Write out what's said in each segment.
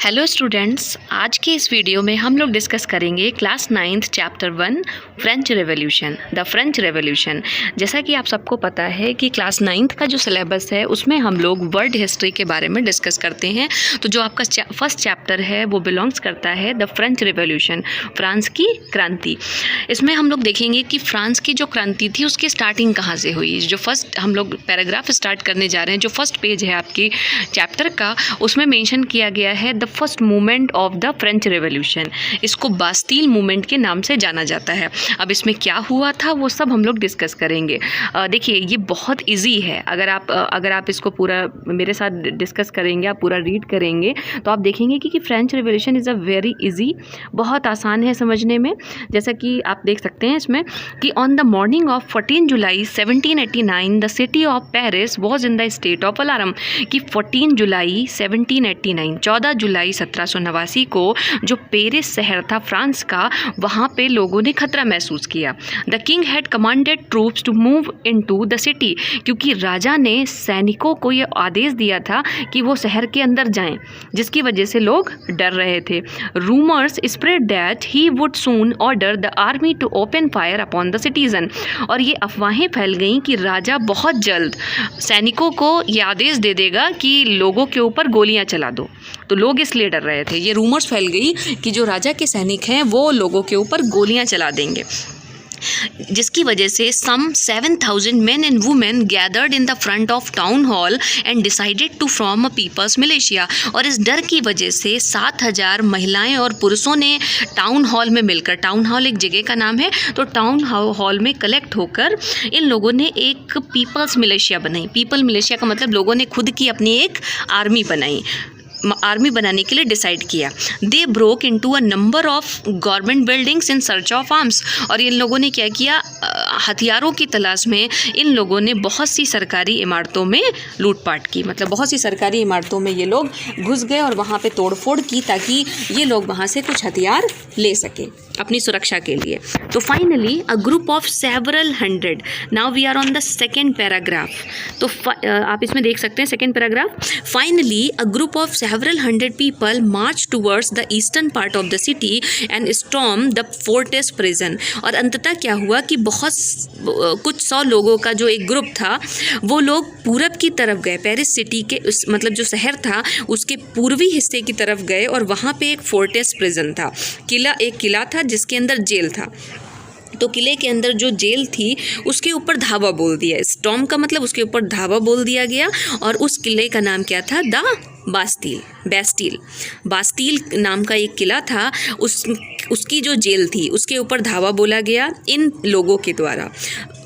Hello students, आज के इस वीडियो में हम लोग डिस्कस करेंगे class 9th chapter 1 French revolution, the French revolution. जैसा कि आप सबको पता है कि क्लास 9th का जो सिलेबस है उसमें हम लोग वर्ल्ड हिस्ट्री के बारे में डिस्कस करते हैं। तो जो आपका फर्स्ट चैप्टर है वो बिलोंग्स करता है द फ्रेंच रेवोल्यूशन, फ्रांस की क्रांति। इसमें हम लोग देखेंगे कि फ्रांस की जो क्रांति थी उसकी स्टार्टिंग कहाँ से हुई। जो फर्स्ट हम लोग पैराग्राफ स्टार्ट करने जा रहे हैं, जो फर्स्ट पेज है आपकी चैप्टर का, उसमें मेंशन किया गया है the first movement of the French revolution. इसको बास्टील मूवमेंट के नाम से जाना जाता है। अब इसमें क्या हुआ था वो सब हम लोग डिस्कस करेंगे। देखिए, ये बहुत इजी है। अगर आप इसको पूरा मेरे साथ डिस्कस करेंगे, आप पूरा रीड करेंगे, तो आप देखेंगे कि French revolution is a very easy, बहुत आसान है समझने में। जैसा कि आप देख सकते हैं इसमें कि on the morning of 14 July 1789 the city of Paris was in the state of alarm. कि 14 जुलाई 1789, 14 जुलाई 1789 को जो पेरिस शहर था फ्रांस का, वहाँ पे लोगों ने खतरा महसूस किया। The king had commanded troops to move into the city, क्योंकि राजा ने सैनिकों को ये आदेश दिया था कि वो शहर के अंदर जाएं, जिसकी वजह से लोग डर रहे थे। Rumours spread that he would soon order the army to open fire upon the citizen. और ये अफवाहें फैल गईं कि राजा बहुत जल्द सैनिकों को ये आदेश दे देगा कि लोगों के ऊपर गोलियां चला दो। तो लोग इसलिए डर रहे थे। ये रूमर्स फैल गई कि जो राजा के सैनिक हैं वो लोगों के ऊपर गोलियां चला देंगे, जिसकी वजह से सम 7,000 men and women gathered in the front of town hall and decided to form a people's militia। और इस डर की वजह से 7,000 महिलाएं और पुरुषों ने टाउन हॉल में मिलकर, टाउन हॉल एक जगह का नाम है, तो टाउन हॉल में कलेक्ट होकर इन लोगों ने एक पीपल्स मिलिशिया बनाई। पीपल मिलिशिया का मतलब लोगों ने खुद की अपनी एक आर्मी बनाई, आर्मी बनाने के लिए डिसाइड किया। They broke into a number of government buildings in search of arms. और इन लोगों ने क्या किया, हथियारों की तलाश में इन लोगों ने बहुत सी सरकारी इमारतों में लूटपाट की। मतलब बहुत सी सरकारी इमारतों में ये लोग घुस गए और वहाँ पे तोड़फोड़ की, ताकि ये लोग वहाँ से कुछ हथियार ले सकें अपनी सुरक्षा के लिए। तो finally a group of several hundred, now we are on the second paragraph. तो आप इसमें देख सकते हैं second paragraph. Finally a group of several hundred people marched towards the eastern part of the city and stormed the fortress prison। और अंततः क्या हुआ कि कुछ 100 लोगों का जो एक ग्रुप था, वो लोग पूरब की तरफ गए, पेरिस सिटी के मतलब जो शहर था उसके पूर्वी हिस्से की तरफ गए, और वहाँ पे एक फोर्ट्रेस प्रिजन था, एक किला था जिसके अंदर जेल था। तो किले के अंदर जो जेल थी उसके ऊपर धावा बोल दिया। स्टॉर्म का मतलब उसके ऊपर धावा बोल दिया गया, और उस किले का नाम क्या था, द बास्टील नाम का एक किला था। उसकी जो जेल थी उसके ऊपर धावा बोला गया इन लोगों के द्वारा।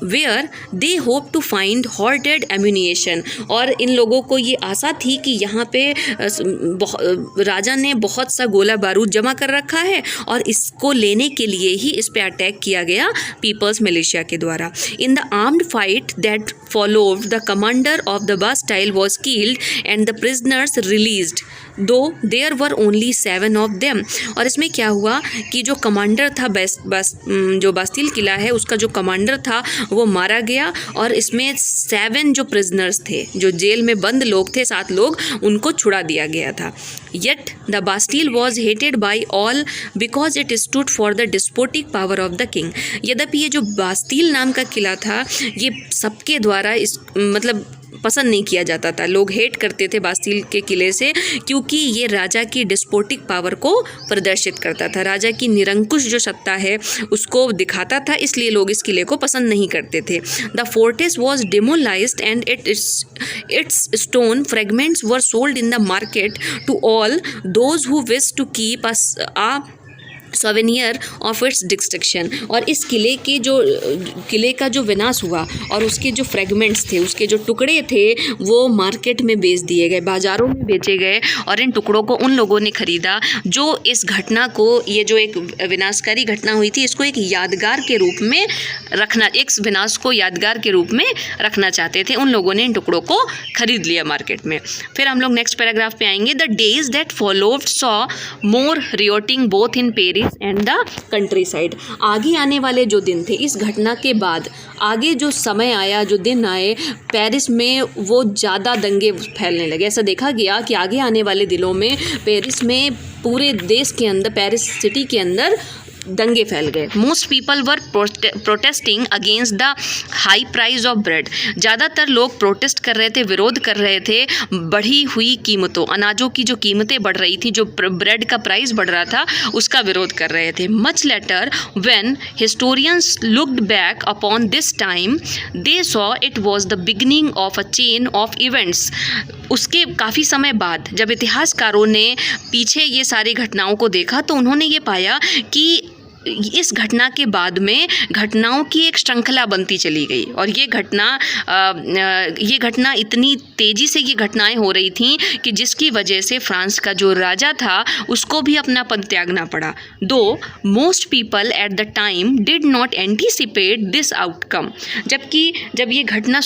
Where they hope to find hoarded ammunition. और इन लोगों को ये आशा थी कि यहाँ पे राजा ने बहुत सा गोला बारूद जमा कर रखा है, और इसको लेने के लिए ही इस पे अटैक किया गया पीपल्स मिलिशिया के द्वारा। In the armed fight that followed, the commander of the Bastille was killed and the prisoners released, though there were only 7 of them। और इसमें क्या हुआ कि जो कमांडर था जो बास्टील किला है उसका जो कमांडर था वो मारा गया, और इसमें 7 जो प्रिजनर्स थे, जो जेल में बंद लोग थे, 7 लोग, उनको छुड़ा दिया गया था। Yet the Bastille was hated by all because it stood for the despotic power of the king। यद्यपि ये जो बास्टील नाम का किला था ये सबके द्वारा मतलब पसंद नहीं किया जाता था, लोग हेट करते थे बास्टील के किले से, क्योंकि ये राजा की डिस्पोटिक पावर को प्रदर्शित करता था, राजा की निरंकुश जो सत्ता है उसको दिखाता था, इसलिए लोग इस किले को पसंद नहीं करते थे। The fortress was demolished and its stone fragments were sold in the market to all those who wish to keep a souvenir of its destruction. और इस किले का जो विनाश हुआ और उसके जो फ्रेगमेंट्स थे, उसके जो टुकड़े थे, वो मार्केट में बेच दिए गए, बाज़ारों में बेचे गए, और इन टुकड़ों को उन लोगों ने ख़रीदा जो इस घटना को, ये जो एक विनाशकारी घटना हुई थी, इसको एक यादगार के रूप में रखना, एक विनाश को यादगार के रूप में रखना चाहते थे। उन लोगों ने इन टुकड़ों को खरीद लिया मार्केट में। फिर हम लोग नेक्स्ट पैराग्राफ पे आएंगे। The days that followed saw more rioting both in Paris streets and the countryside. आगे आने वाले जो दिन थे, इस घटना के बाद आगे जो समय आया, जो दिन आए, पेरिस में वो ज़्यादा दंगे फैलने लगे। ऐसा देखा गया कि आगे आने वाले दिनों में पेरिस में, पूरे देश के अंदर, पेरिस सिटी के अंदर दंगे फैल गए। Most people were protesting against the high price of bread. ज़्यादातर लोग प्रोटेस्ट कर रहे थे, विरोध कर रहे थे बढ़ी हुई कीमतों, अनाजों की जो कीमतें बढ़ रही थी, जो ब्रेड का प्राइस बढ़ रहा था, उसका विरोध कर रहे थे। Much later when historians looked back upon this time they saw it was the beginning of a chain of events. उसके काफ़ी समय बाद जब इतिहासकारों ने पीछे ये सारी घटनाओं को देखा तो उन्होंने ये पाया कि इस घटना के बाद में घटनाओं की एक श्रृंखला बनती चली गई और ये घटना इतनी तेज़ी से ये घटनाएं हो रही थीं कि जिसकी वजह से फ्रांस का जो राजा था उसको भी अपना पद त्यागना पड़ा। दो most people at the time did not anticipate this outcome. जबकि जब ये घटना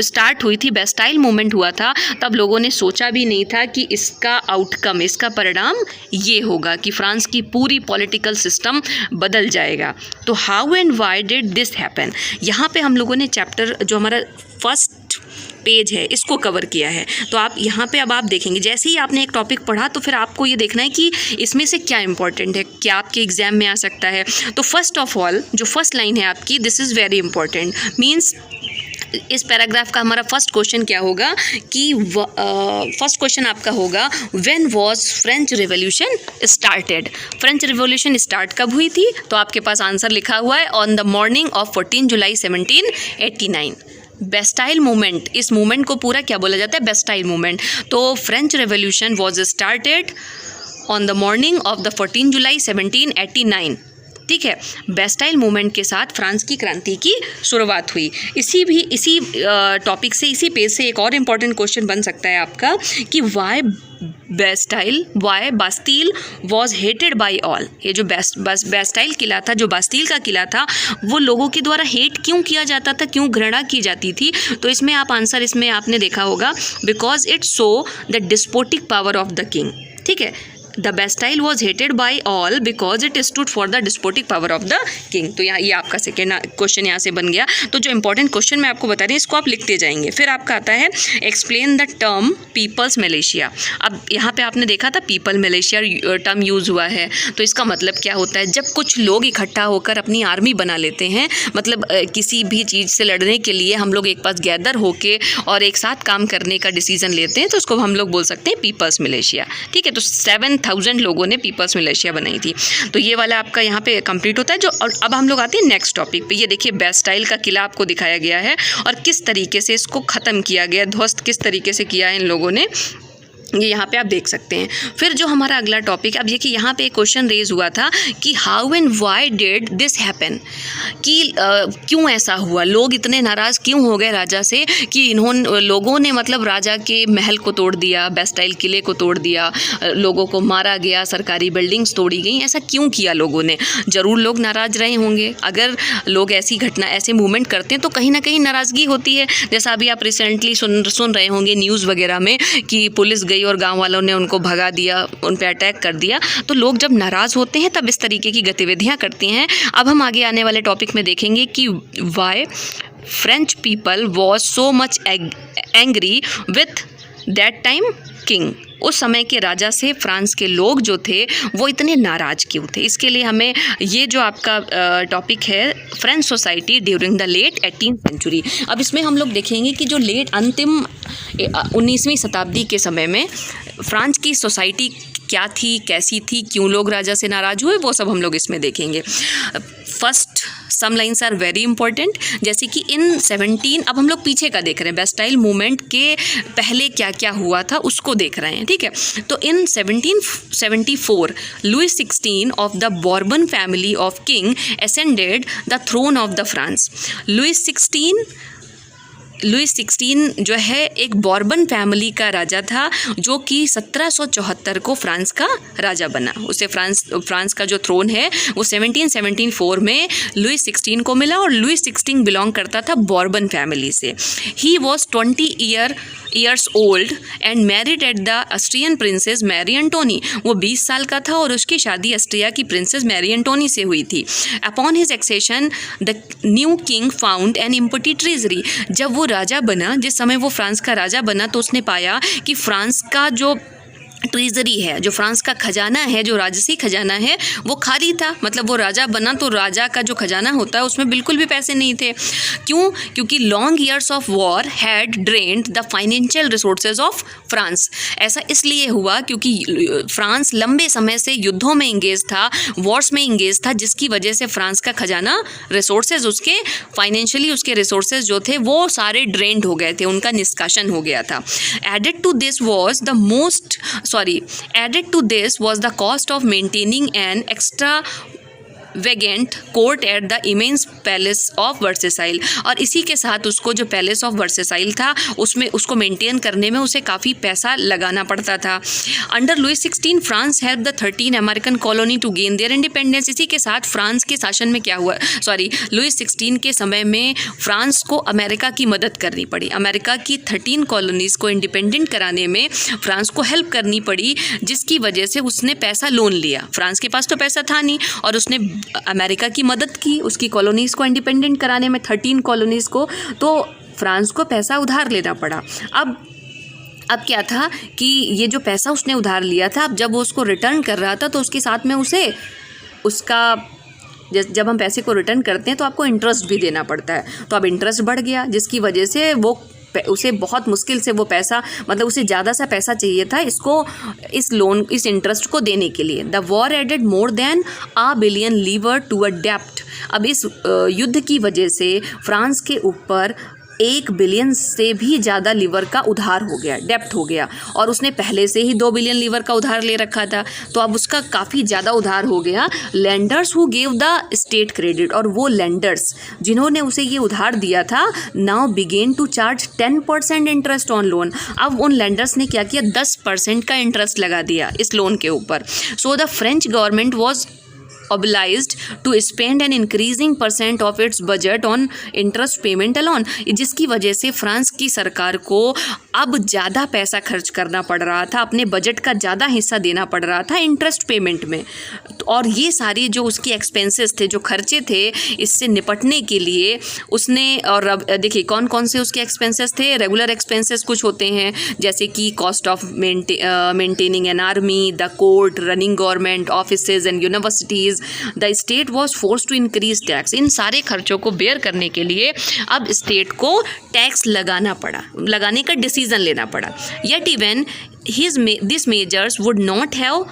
स्टार्ट हुई थी, बेस्टाइल मूवमेंट हुआ था, तब लोगों ने सोचा भी नहीं था कि इसका आउटकम, इसका परिणाम ये होगा कि फ्रांस की पूरी पॉलिटिकल सिस्टम बदल जाएगा। तो how and why did this happen, यहाँ पे हम लोगों ने चैप्टर जो हमारा फर्स्ट पेज है इसको कवर किया है। तो आप यहाँ पे अब आप देखेंगे, जैसे ही आपने एक टॉपिक पढ़ा तो फिर आपको ये देखना है कि इसमें से क्या इंपॉर्टेंट है, क्या आपके एग्जाम में आ सकता है। तो फर्स्ट ऑफ ऑल जो फर्स्ट लाइन है आपकी, this is very important, means इस पैराग्राफ का हमारा फर्स्ट क्वेश्चन क्या होगा कि फर्स्ट क्वेश्चन आपका होगा when was French revolution started. French revolution start कब हुई थी? तो आपके पास आंसर लिखा हुआ है on the morning of 14 July 1789। Bastille movement, इस मूवमेंट को पूरा क्या बोला जाता है? Bastille movement. तो French revolution was started on the morning of the 14 July 1789। ठीक है, बेस्टाइल मूवमेंट के साथ फ्रांस की क्रांति की शुरुआत हुई। इसी टॉपिक से, इसी पेज से एक और इम्पॉर्टेंट क्वेश्चन बन सकता है आपका कि why Bastille was hated by all. ये जो बेस्टाइल किला था, जो बास्टील का किला था, वो लोगों के द्वारा हेट क्यों किया जाता था, क्यों घृणा की जाती थी? तो इसमें आप आंसर इसमें आपने देखा होगा, because it show the despotic power of the king. ठीक है, the Bastille was hated by all because it stood for the despotic power of the king. तो यहाँ ये आपका सेकेंड क्वेश्चन यहाँ से बन गया। तो जो इंपॉर्टेंट क्वेश्चन मैं आपको बता रही हूँ इसको आप लिखते जाएंगे। फिर आपका आता है explain the term people's militia. अब यहाँ पे आपने देखा था पीपल मिलिशिया टर्म यूज़ हुआ है, तो इसका मतलब क्या होता है? जब कुछ लोग इकट्ठा होकर अपनी आर्मी बना लेते हैं, मतलब किसी भी चीज़ से लड़ने के लिए हम लोग एक पास गैदर होके और एक साथ काम करने का डिसीजन लेते हैं, तो उसको हम लोग बोल सकते हैं पीपल्स मिलिशिया। ठीक है, तो 7,000 लोगों ने पीपल्स मिलिशिया बनाई थी। तो ये वाला आपका यहाँ पे कंप्लीट होता है। जो और अब हम लोग आते हैं नेक्स्ट टॉपिक पे। ये देखिए बेस्टाइल का किला आपको दिखाया गया है और किस तरीके से इसको ख़त्म किया गया, ध्वस्त किस तरीके से किया है इन लोगों ने, ये यहाँ पे आप देख सकते हैं। फिर जो हमारा अगला टॉपिक, अब देखिए यहाँ पे एक क्वेश्चन रेज हुआ था कि how and why did this happen, कि क्यों ऐसा हुआ, लोग इतने नाराज़ क्यों हो गए राजा से कि लोगों ने मतलब राजा के महल को तोड़ दिया, बेस्टाइल किले को तोड़ दिया, लोगों को मारा गया, सरकारी बिल्डिंग्स तोड़ी गई, ऐसा क्यों किया लोगों ने? ज़रूर लोग नाराज़ रहे होंगे। अगर लोग ऐसी घटना, ऐसे मूवमेंट करते हैं तो कहीं ना कहीं नाराज़गी होती है। जैसा अभी आप रिसेंटली सुन रहे होंगे न्यूज़ वगैरह में कि पुलिस गई और गांव वालों ने उनको भगा दिया, उन पे अटैक कर दिया। तो लोग जब नाराज़ होते हैं तब इस तरीके की गतिविधियां करते हैं। अब हम आगे आने वाले टॉपिक में देखेंगे कि why French people was so much angry with that time king. उस समय के राजा से फ्रांस के लोग जो थे वो इतने नाराज़ क्यों थे? इसके लिए हमें ये जो आपका टॉपिक है French society during the late 18th century. अब इसमें हम लोग देखेंगे कि जो अंतिम 19वीं शताब्दी के समय में फ्रांस की सोसाइटी क्या थी, कैसी थी, क्यों लोग राजा से नाराज़ हुए, वो सब हम लोग इसमें देखेंगे। First some lines are very important, जैसे कि अब हम लोग पीछे का देख रहे हैं, बेस्टाइल मूवमेंट के पहले क्या क्या हुआ था उसको देख रहे हैं। ठीक है, तो in 1774 Louis 16 of the Bourbon family of king ascended the throne of the France. Louis 16 जो है एक बॉर्बन फैमिली का राजा था जो कि 1774 को फ्रांस का राजा बना। उसे फ्रांस का जो थ्रोन है वो 1774 में लुइस 16 को मिला और लुइस 16 बिलोंग करता था बॉर्बन फैमिली से। He was 20 year years old and married at the Austrian princess Marie Antony. वो 20 साल का था और उसकी शादी ऑस्ट्रिया की प्रिंसेस मैरी एंटोनी से हुई थी. Upon his accession, the new king found an empty treasury. जब वो राजा बना, जिस समय वो फ्रांस का राजा बना, तो उसने पाया कि फ्रांस का जो ट्रेजरी है, जो फ्रांस का खजाना है, जो राजसी खजाना है, वो खाली था. मतलब वो राजा बना तो राजा का जो खजाना होता है उसमें बिल्कुल भी पैसे नहीं थे. क्यों? क्योंकि long years of war had drained the financial resources of France. ऐसा इसलिए हुआ क्योंकि फ्रांस लंबे समय से युद्धों में इंगेज था, वॉर्स में इंगेज था, जिसकी वजह से फ्रांस का खजाना, रिसोर्सेज उसके, फाइनेंशियली उसके रिसोर्सेज जो थे वो सारे ड्रेन्ड हो गए थे, उनका निष्कासन हो गया था. Added to this was the cost of maintaining an extravagant court at the immense palace of Versailles. और इसी के साथ उसको जो पैलेस ऑफ वर्सेसाइल था उसमें उसको मेंटेन करने में उसे काफ़ी पैसा लगाना पड़ता था. Under Louis 16 France help the 13 American colony to gain their independence. इसी के साथ फ्रांस के शासन में क्या हुआ, लुइस 16 के समय में फ्रांस को अमेरिका की मदद करनी पड़ी. अमेरिका की 13 कॉलोनीज़ को इंडिपेंडेंट कराने में फ्रांस को हेल्प करनी पड़ी, जिसकी वजह से उसने पैसा लोन लिया. फ्रांस के पास तो पैसा था नहीं और उसने अमेरिका की मदद की उसकी कॉलोनीज़ को इंडिपेंडेंट कराने में, 13 कॉलोनीज़ को. तो फ्रांस को पैसा उधार लेना पड़ा. अब क्या था कि ये जो पैसा उसने उधार लिया था, अब जब वो उसको रिटर्न कर रहा था तो उसके साथ में उसे उसका, जब हम पैसे को रिटर्न करते हैं तो आपको इंटरेस्ट भी देना पड़ता है. तो अब इंटरेस्ट बढ़ गया, जिसकी वजह से उसे बहुत मुश्किल से वो पैसा, मतलब उसे ज़्यादा सा पैसा चाहिए था इस इंटरेस्ट को देने के लिए. The war added more than $1 billion livres to a डेप्ट. अब इस युद्ध की वजह से फ्रांस के ऊपर 1 बिलियन से भी ज़्यादा लीवर का उधार हो गया, डेप्ट हो गया. और उसने पहले से ही 2 बिलियन लीवर का उधार ले रखा था, तो अब उसका काफ़ी ज़्यादा उधार हो गया. Lenders who gave the state credit, और वो लैंडर्स जिन्होंने उसे ये उधार दिया था, now began to charge 10% interest on loan. अब उन लैंडर्स ने क्या किया, 10% का इंटरेस्ट लगा दिया इस लोन के ऊपर. So the French government was obliged to spend an increasing % of its budget on interest payment alone. जिसकी वजह से फ्रांस की सरकार को अब ज़्यादा पैसा खर्च करना पड़ रहा था, अपने बजट का ज़्यादा हिस्सा देना पड़ रहा था इंटरेस्ट पेमेंट में. और ये सारी जो उसकी एक्सपेंसेस थे, जो खर्चे थे, इससे निपटने के लिए उसने, और अब देखिए कौन कौन से उसके एक्सपेंसेस थे. रेगुलर एक्सपेंसेस कुछ होते हैं, जैसे कि cost of maintaining an army, the court, running government offices and universities. The state was force to increase tax. इन सारे खर्चों को बेयर करने के लिए अब स्टेट को टैक्स लगाने का डिसीजन लेना पड़ा. Yet even this measures would not have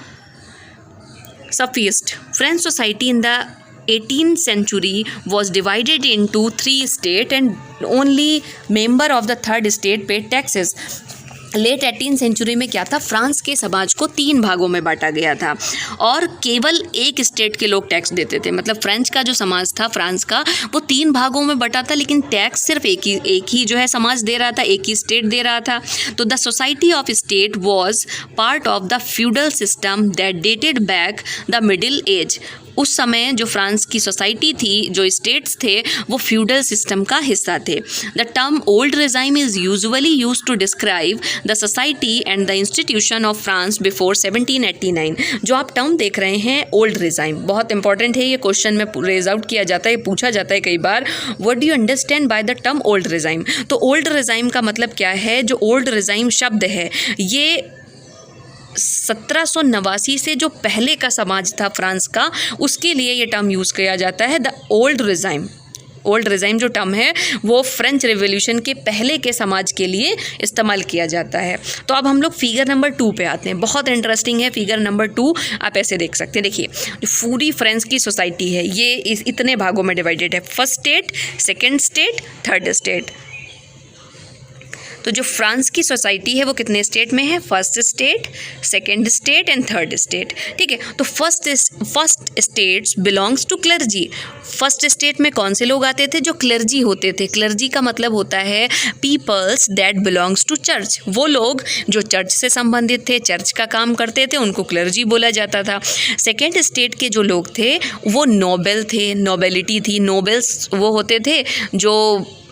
sufficed. French society in the 18th century was divided into 3 states and only member of the third state paid taxes. Late 18 century में क्या था, France के समाज को 3 भागों में बांटा गया था और केवल एक स्टेट के लोग टैक्स देते थे. मतलब फ्रेंच का जो समाज था फ्रांस का, वो 3 भागों में बटा था, लेकिन टैक्स सिर्फ एक ही जो है समाज दे रहा था, एक ही स्टेट दे रहा था. तो the society of state was part of the feudal system that dated back the middle age. उस समय जो फ्रांस की सोसाइटी थी, जो स्टेट्स थे, वो फ्यूडल सिस्टम का हिस्सा थे. The term old regime is usually used to describe the society and the institution of France before 1789. जो आप टर्म देख रहे हैं ओल्ड रेजाइम, बहुत इंपॉर्टेंट है, ये क्वेश्चन में रेज आउट किया जाता है, पूछा जाता है कई बार, what do you understand by the term old regime. तो ओल्ड रेजाइम का मतलब क्या है, जो ओल्ड रेजाइम शब्द है ये 1789 से जो पहले का समाज था फ्रांस का, उसके लिए ये टर्म यूज़ किया जाता है, the old regime. Old regime जो टर्म है वो फ्रेंच रेवोल्यूशन के पहले के समाज के लिए इस्तेमाल किया जाता है. तो अब हम लोग फिगर नंबर 2 पे आते हैं. बहुत इंटरेस्टिंग है फिगर नंबर 2, आप ऐसे देख सकते हैं. देखिए जो पूरी फ्रांस की सोसाइटी है ये इतने भागों में डिवाइडेड है, first state, second state, third state. तो जो फ्रांस की सोसाइटी है वो कितने स्टेट में है, first state, second state and third state. ठीक है, तो first states belongs to clergy. First state में कौन से लोग आते थे, जो क्लर्जी होते थे. क्लर्जी का मतलब होता है peoples that belongs to church. वो लोग जो चर्च से संबंधित थे, चर्च का काम करते थे, उनको क्लर्जी बोला जाता था. सेकेंड स्टेट के जो लोग थे वो नोबेल थे, नोबेलिटी थी. नोबेल्स वो होते थे जो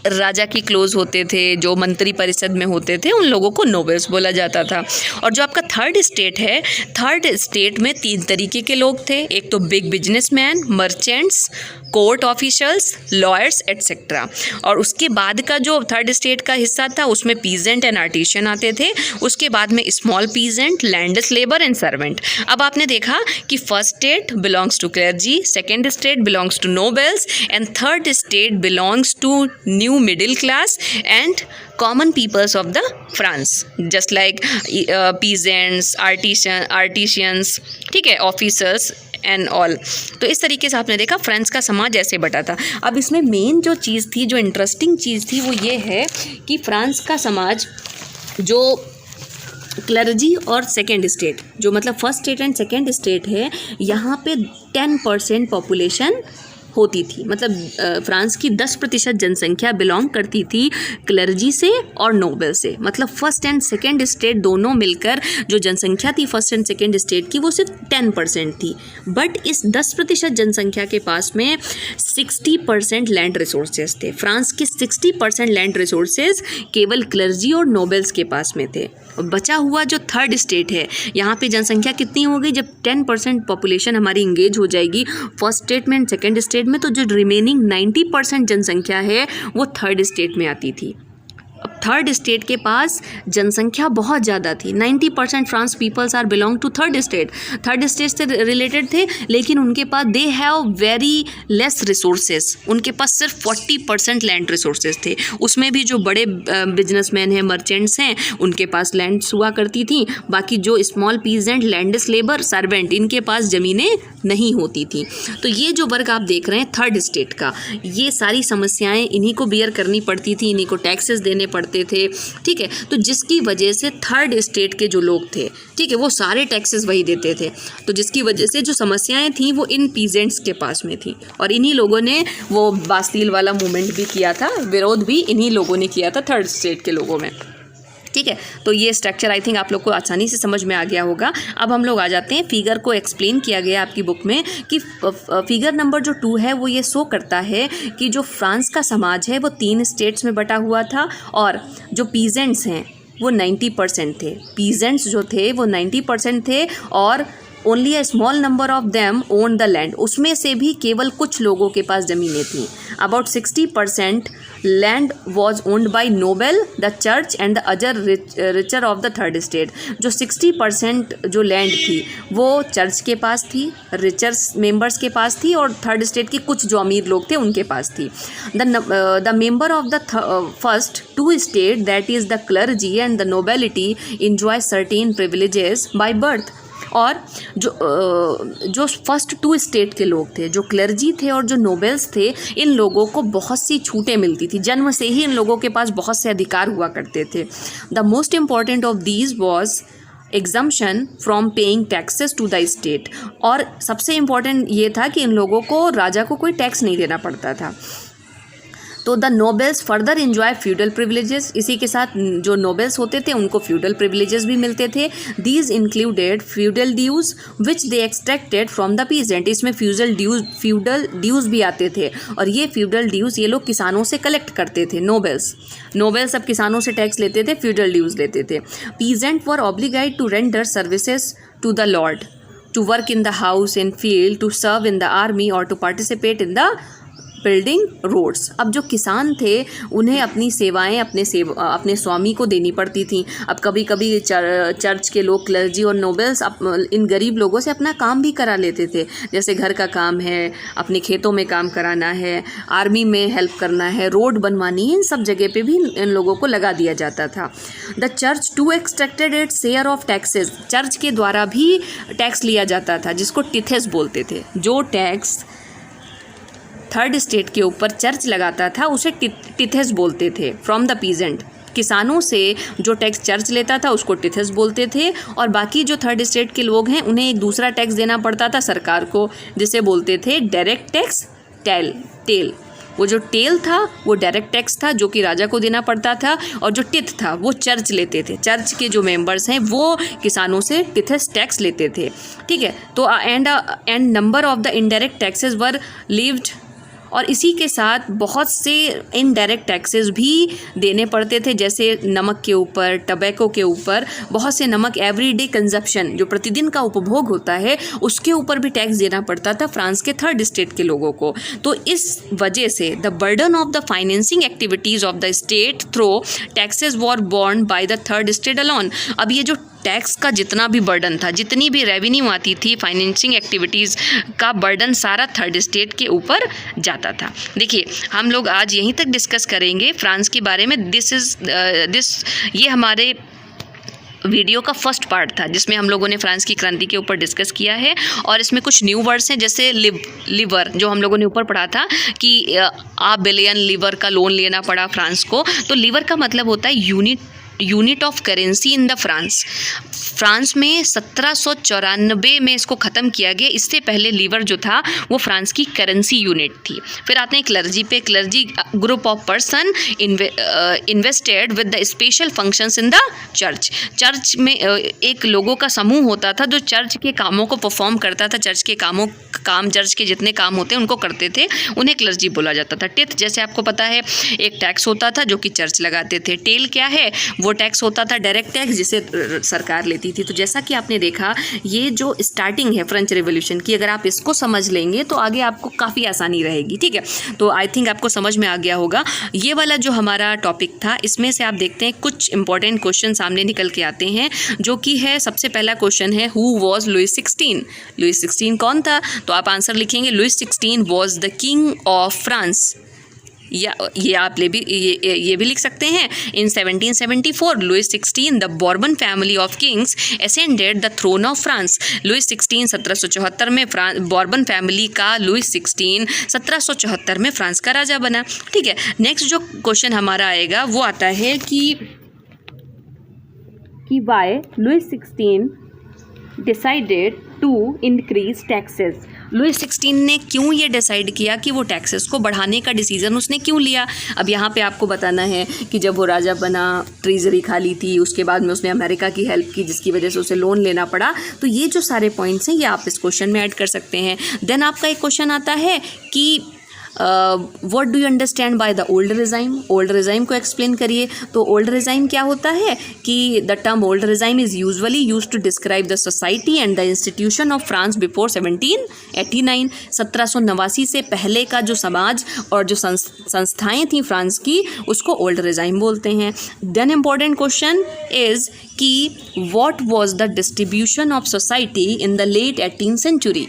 राजा की क्लोज होते थे, जो मंत्री परिषद में होते थे, उन लोगों को नोबल्स बोला जाता था। और जो आपका थर्ड स्टेट है, थर्ड स्टेट में 3 तरीके के लोग थे। एक तो big businessman, merchants, court officials, lawyers etcetera. और उसके बाद का जो थर्ड स्टेट का हिस्सा था उसमें पीजेंट एंड आर्टिशियन आते थे। उसके बाद में small peasant, landless labour and servant. अब आपने देखा कि first state belongs to clergy, second state belongs to nobles and third state belongs to new middle class and common peoples of the France, just like peasants, artisans, ठीक है, officers and all. तो इस तरीके से आपने देखा France का समाज ऐसे बटा था। अब इसमें मेन जो चीज़ थी, जो इंटरेस्टिंग चीज़ थी, वो ये है कि फ्रांस का समाज जो क्लर्जी और सेकेंड स्टेट, जो मतलब first state and second state है, यहाँ पे 10% पॉपुलेशन होती थी। मतलब फ्रांस की 10% जनसंख्या बिलोंग करती थी क्लर्जी से और नोबल से। मतलब फर्स्ट एंड सेकेंड स्टेट दोनों मिलकर जो जनसंख्या थी फर्स्ट एंड सेकेंड स्टेट की, वो सिर्फ 10% थी। बट इस 10% जनसंख्या के पास में 60% लैंड रिसोर्सेज थे। फ्रांस के 60% लैंड रिसोर्सेज केवल क्लर्जी और नोबल्स के पास में थे। बचा हुआ जो थर्ड स्टेट है, यहाँ पे जनसंख्या कितनी हो गई? जब 10% पॉपुलेशन हमारी इंगेज हो जाएगी फर्स्ट स्टेट में एंड सेकेंड स्टेट में, तो जो रिमेनिंग 90% जनसंख्या है वो थर्ड स्टेट में आती थी। अब थर्ड स्टेट के पास जनसंख्या बहुत ज़्यादा थी। 90% France peoples are belong to third state से रिलेटेड थे, लेकिन उनके पास they have very less resources. उनके पास सिर्फ 40% लैंड रिसोर्सेज थे। उसमें भी जो बड़े बिजनेसमैन हैं, मर्चेंट्स हैं, उनके पास लैंड्स हुआ करती थी। बाकी जो small peasant, landless labour, servant, इनके पास ज़मीनें नहीं होती थी। तो ये जो वर्ग आप देख रहे हैं थर्ड स्टेट का, ये सारी समस्याएं इन्हीं को बियर करनी पड़ती थी, इन्हीं को टैक्सेस देने पड़ते थे। ठीक है, तो जिसकी वजह से थर्ड स्टेट के जो लोग थे, ठीक है, वो सारे टैक्सेस वही देते थे। तो जिसकी वजह से जो समस्याएं थी वो इन पीजेंट्स के पास में थी। और इन्हीं लोगों ने वो बास्टील वाला मूवमेंट भी किया था, विरोध भी इन्हीं लोगों ने किया था थर्ड स्टेट के लोगों में। ठीक है, तो ये स्ट्रक्चर आई थिंक आप लोग को आसानी से समझ में आ गया होगा। अब हम लोग आ जाते हैं, फिगर को एक्सप्लेन किया गया आपकी बुक में कि फिगर नंबर जो 2 है वो ये शो करता है कि जो फ्रांस का समाज है वो 3 स्टेट्स में बटा हुआ था और जो पीजेंट्स हैं वो 90% थे। पीजेंट्स जो थे वो 90% थे और only a small number of them own the land. उसमें से भी केवल कुछ लोगों के पास ज़मीनें थीं। About 60% land was owned by noble, the church and the other richer of the third state. जो 60% जो लैंड थी वो चर्च के पास थी, रिचर्स मेंबर्स के पास थी और थर्ड स्टेट के कुछ जो अमीर लोग थे उनके पास थी। The member of the first 2 state, that is the clergy and the nobility, enjoy certain privileges by birth. और जो फर्स्ट 2 स्टेट के लोग थे, जो क्लर्जी थे और जो नोबल्स थे, इन लोगों को बहुत सी छूटें मिलती थी। जन्म से ही इन लोगों के पास बहुत से अधिकार हुआ करते थे। The most important of these was exemption from paying taxes to the state. और सबसे इम्पॉर्टेंट ये था कि इन लोगों को राजा को कोई टैक्स नहीं देना पड़ता था। तो the nobles further enjoy feudal privileges. इसी के साथ जो नोबल्स होते थे उनको फ्यूडल प्रिविलेजेस भी मिलते थे। These included feudal dues which they extracted from the peasant. इसमें फ्यूडल ड्यूज भी आते थे और ये फ्यूडल ड्यूज ये लोग किसानों से कलेक्ट करते थे। नोबल्स अब किसानों से टैक्स लेते थे, फ्यूडल ड्यूज लेते थे। Peasant were obligated to render services to the lord, to work in the house in field, to serve in the army और to participate in the building roads. अब जो किसान थे उन्हें अपनी सेवाएं अपने स्वामी को देनी पड़ती थी। अब कभी कभी चर्च के लोग, क्लर्जी और नोबल्स इन गरीब लोगों से अपना काम भी करा लेते थे। जैसे घर का काम है, अपने खेतों में काम कराना है, आर्मी में हेल्प करना है, रोड बनवानी है, इन सब जगह पे भी इन लोगों को लगा दिया जाता था। The church to extracted its share of taxes. Church के द्वारा भी टैक्स लिया जाता था, जिसको टिथेस बोलते थे। जो टैक्स थर्ड स्टेट के ऊपर चर्च लगाता था उसे टिथेस बोलते थे। फ्रॉम द पीजेंट, किसानों से जो टैक्स चर्च लेता था उसको टिथेस बोलते थे। और बाकी जो थर्ड स्टेट के लोग हैं उन्हें एक दूसरा टैक्स देना पड़ता था सरकार को, जिसे बोलते थे डायरेक्ट टैक्स, टेल। वो जो टेल था वो डायरेक्ट टैक्स था जो कि राजा को देना पड़ता था, और जो टिथ था वो चर्च लेते थे। चर्च के जो मेंबर्स हैं वो किसानों से टिथेस टैक्स लेते थे। ठीक है, तो and number of the indirect taxes were levied और इसी के साथ बहुत से इनडायरेक्ट टैक्सेस भी देने पड़ते थे, जैसे नमक के ऊपर, टबैको के ऊपर, बहुत से नमक एवरीडे कंजप्शन जो प्रतिदिन का उपभोग होता है उसके ऊपर भी टैक्स देना पड़ता था फ्रांस के थर्ड स्टेट के लोगों को। तो इस वजह से the burden of the financing activities of the state through taxes were borne by the third state alone. अब ये जो टैक्स का जितना भी बर्डन था, जितनी भी रेवेन्यू आती थी, फाइनेंसिंग एक्टिविटीज़ का बर्डन सारा थर्ड स्टेट के ऊपर जाता था। देखिए हम लोग आज यहीं तक डिस्कस करेंगे फ्रांस के बारे में। ये हमारे वीडियो का फर्स्ट पार्ट था जिसमें हम लोगों ने फ्रांस की क्रांति के ऊपर डिस्कस किया है, और इसमें कुछ न्यू वर्ड्स हैं जैसे लिवर, जो हम लोगों ने ऊपर पढ़ा था कि $1 बिलियन लिवर का लोन लेना पड़ा फ्रांस को। तो लिवर का मतलब होता है unit of currency in the France में 1794 में इसको ख़त्म किया गया। इससे पहले लीवर जो था वो फ्रांस की करेंसी यूनिट थी। फिर आते हैं क्लर्जी पे। Clergy group of person invested with the special functions in the church में एक लोगों का समूह होता था जो चर्च के कामों को परफॉर्म करता था। चर्च के जितने काम होते हैं उनको करते थे, उन्हें क्लर्जी बोला जाता था। टिथ जैसे आपको पता है एक टैक्स होता था जो कि चर्च लगाते थे। टेल क्या है, वो टैक्स होता था डायरेक्ट टैक्स जिसे सरकार लेती थी। तो जैसा कि आपने देखा ये जो स्टार्टिंग है फ्रेंच रेवोल्यूशन की, अगर आप इसको समझ लेंगे तो आगे आपको काफ़ी आसानी रहेगी। ठीक है, तो आई थिंक आपको समझ में आ गया होगा। ये वाला जो हमारा टॉपिक था इसमें से आप देखते हैं कुछ इंपॉर्टेंट क्वेश्चन सामने निकल के आते हैं, जो कि है सबसे पहला क्वेश्चन है हु वॉज लुइस 16। लुइस 16 कौन था? तो आप आंसर लिखेंगे Louis 16 was the king of France, या ये आप ये भी लिख सकते हैं। In 1774 Louis 16 the Bourbon family of kings ascended the throne of France. Louis 16 1774 में बॉर्बन फैमिली का लुइस 16 1774 में फ्रांस का राजा बना। ठीक है, नेक्स्ट जो क्वेश्चन हमारा आएगा वो आता है कि why Louis 16 decided to increase taxes. Louis 16 ने क्यों ये डिसाइड किया कि वो टैक्सेस को बढ़ाने का डिसीजन उसने क्यों लिया? अब यहाँ पे आपको बताना है कि जब वो राजा बना, ट्रेजरी खाली थी, उसके बाद में उसने अमेरिका की हेल्प की जिसकी वजह से उसे लोन लेना पड़ा। तो ये जो सारे पॉइंट्स हैं ये आप इस क्वेश्चन में ऐड कर सकते हैं। देन आपका एक क्वेश्चन आता है कि what do you understand by the old regime. Old regime को एक्सप्लेन करिए। तो ओल्ड रिजाइम क्या होता है कि the term old regime is usually used to describe the society and the institution of France before 1789। 1789 से पहले का जो समाज और जो संस्थाएं थी फ्रांस की उसको ओल्ड रिजाइम बोलते हैं। देन इम्पॉर्टेंट क्वेश्चन इज़ कि what was the distribution of society in the late 18th century.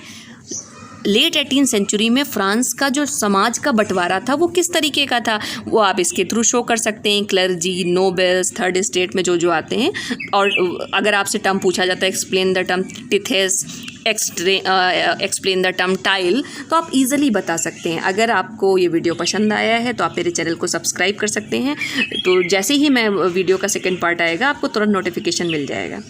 Late 18th century में फ्रांस का जो समाज का बंटवारा था वो किस तरीके का था, वो आप इसके थ्रू शो कर सकते हैं। क्लर्जी, नोबल्स, थर्ड स्टेट में जो आते हैं। और अगर आपसे टर्म पूछा जाता है explain the term tithes, explain the term taille, तो आप इजीली बता सकते हैं। अगर आपको ये वीडियो पसंद आया है तो आप मेरे चैनल को सब्सक्राइब कर सकते हैं। तो जैसे ही मैं वीडियो का सेकंड पार्ट आएगा आपको तुरंत नोटिफिकेशन मिल जाएगा।